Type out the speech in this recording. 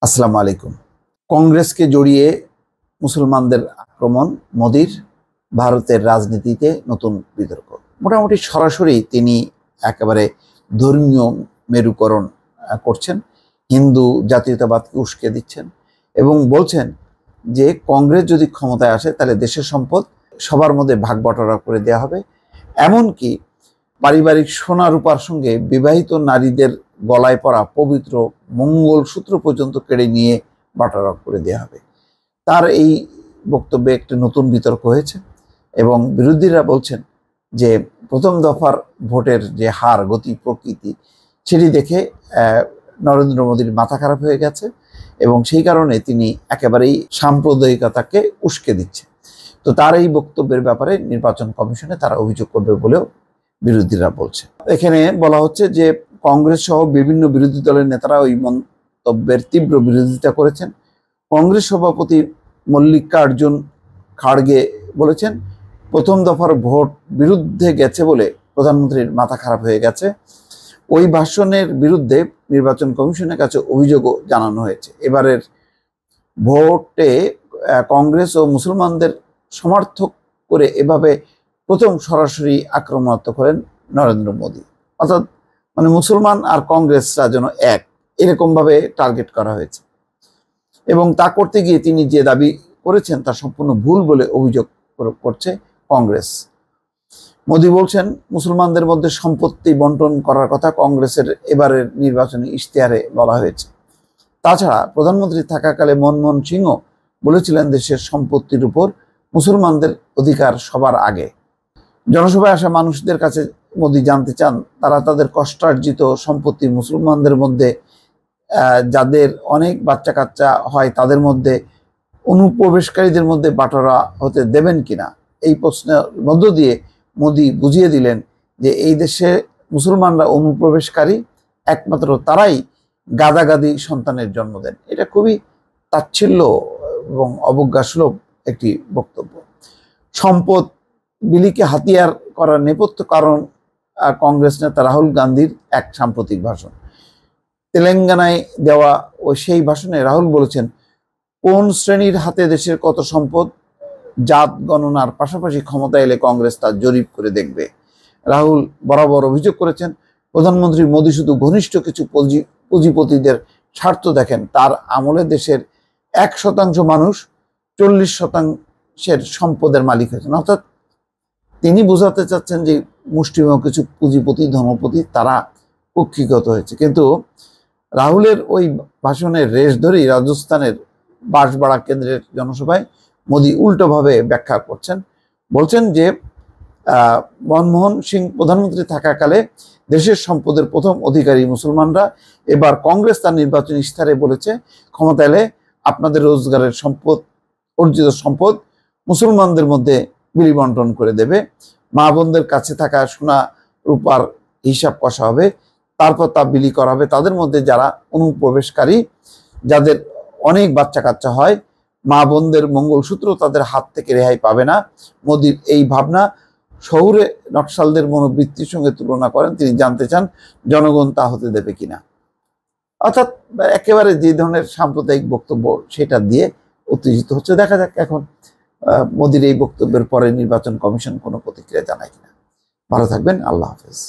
আসসালামু আলাইকুম। কংগ্রেসকে জড়িয়ে মুসলমানদের আক্রমণ, মোদির ভারতের রাজনীতিতে নতুন বিতর্ক। মোটামুটি সরাসরি তিনি একেবারে ধর্মীয় মেরুকরণ করছেন, হিন্দু জাতীয়তাবাদকে উস্কে দিচ্ছেন এবং বলছেন যে কংগ্রেস যদি ক্ষমতায় আসে তাহলে দেশের সম্পদ সবার মধ্যে ভাগ বটরা করে দেওয়া হবে। এমনকি পারিবারিক সোনা রূপার সঙ্গে বিবাহিত নারীদের গলায় পরা পবিত্র মঙ্গলসূত্র পর্যন্ত কেড়ে নিয়ে বাটারক করে দেওয়া হবে। তার এই বক্তব্যে একটি নতুন বিতর্ক হয়েছে এবং বিরোধীরা বলছেন যে প্রথম দফার ভোটের যে হার, গতি, প্রকৃতি সেটি দেখে নরেন্দ্র মোদীর মাথা খারাপ হয়ে গেছে এবং সেই কারণে তিনি একেবারেই সাম্প্রদায়িকতাকে উস্কে দিচ্ছে। তো তার এই বক্তব্যের ব্যাপারে নির্বাচন কমিশনে তারা অভিযোগ করবে বলেও বিরোধীরা বলছে। এখানে বলা হচ্ছে যে কংগ্রেস সহ বিভিন্ন বিরোধী দলের নেতারা ওই মন্তব্যের তীব্র বিরোধিতা করেছেন। কংগ্রেস সভাপতি মল্লিকার্জুন খাড়গে বলেছেন, প্রথম দফার ভোট বিরুদ্ধে গেছে বলে প্রধানমন্ত্রীর মাথা খারাপ হয়ে গেছে। ওই ভাষণের বিরুদ্ধে নির্বাচন কমিশনের কাছে অভিযোগও জানানো হয়েছে। এবারের ভোটে কংগ্রেস ও মুসলমানদের সমর্থক করে এভাবে প্রথম সরাসরি আক্রমণাত্মক করেন নরেন্দ্র মোদী। অর্থাৎ মুসলমান আর কংগ্রেসরা যেন এক, এরকমভাবে টার্গেট করা হয়েছে এবং তা করতে গিয়ে তিনি যে দাবি করেছেন তা সম্পূর্ণ ভুল বলে অভিযোগ করছে কংগ্রেস। মোদী বলছেন, মুসলমানদের মধ্যে সম্পত্তি বন্টন করার কথা কংগ্রেসের এবারের নির্বাচনী ইশতেহারে বলা হয়েছে। তাছাড়া প্রধানমন্ত্রী থাকাকালে মনমোহন সিংহ বলেছিলেন, দেশের সম্পত্তির উপর মুসলমানদের অধিকার সবার আগে। জনসভায় আসা মানুষদের কাছে মোদী জানতে চান, তারা তাদের কষ্টার্জিত সম্পত্তি মুসলমানদের মধ্যে যাদের অনেক বাচ্চা কাচ্চা হয় তাদের মধ্যে অনুপ্রবেশকারীদের মধ্যে বাটোয়ারা হতে দেবেন কিনা। এই প্রশ্নের মধ্য দিয়ে মোদী বুঝিয়ে দিলেন যে এই দেশে মুসলমানরা অনুপ্রবেশকারী, একমাত্র তারাই গাদাগাদি সন্তানের জন্ম দেন। এটা খুবই তাচ্ছিল্য এবং অবজ্ঞাসুলভ একটি বক্তব্য। সম্পদ বিলিকে হাতিয়ার করার নেপথ্য কারণ কংগ্রেস নেতা রাহুল গান্ধীর এক সাম্প্রতিক ভাষণ। তেলেঙ্গানায় দেওয়া ও সেই ভাষণে রাহুল বলেছেন, কোন শ্রেণীর হাতে দেশের কত সম্পদ জাত গণনার পাশাপাশি ক্ষমতা এলে কংগ্রেস তা জরিপ করে দেখবে। রাহুল বরাবর অভিযোগ করেছেন, প্রধানমন্ত্রী মোদী শুধু ঘনিষ্ঠ কিছু পুঁজিপতিদের স্বার্থ দেখেন। তার আমলে দেশের 1% মানুষ 40%-এর সম্পদের মালিক হয়েছেন। অর্থাৎ তিনি বোঝাতে চাচ্ছেন যে মুষ্টিমেয় কিছু পুঁজিপতি, ধনপতি তারা কক্ষিগত হয়েছে। কিন্তু রাহুলের ওই ভাষণের রেশ ধরেই রাজস্থানের বাঁশবাড়া কেন্দ্রের জনসভায় মোদী উল্টোভাবে ব্যাখ্যা করছেন। বলছেন যে মনমোহন সিং প্রধানমন্ত্রী থাকাকালে দেশের সম্পদের প্রথম অধিকারী মুসলমানরা। এবার কংগ্রেস তার নির্বাচনী ইশতেহারে বলেছে, ক্ষমতা এলে আপনাদের রোজগারের সম্পদ, অর্জিত সম্পদ মুসলমানদের মধ্যে বিলি বন্টন করে দেবে। মা বোনদের কাছে থাকা সোনা রূপার হিসাব কষা হবে, তারপর তা বিলি করা হবে তাদের মধ্যে যারা অনুপ্রবেশকারী, যাদের অনেক বাচ্চা কাচ্চা হয়। মা বোনদের মঙ্গলসূত্র তাদের হাত থেকে রেহাই পাবে না। মোদীর এই ভাবনা শহুরে নকশালদের মনোবৃত্তির সঙ্গে তুলনা করেন। তিনি জানতে চান জনগণ তা হতে দেবে কিনা। অর্থাৎ একেবারে যে ধরনের সাম্প্রদায়িক বক্তব্য সেটা দিয়ে উত্তেজিত হচ্ছে। দেখা যাক এখন মোদীর এই বক্তব্যের পরে নির্বাচন কমিশন কোনো প্রতিক্রিয়া জানায় কিনা। ভালো থাকবেন, আল্লাহ হাফেজ।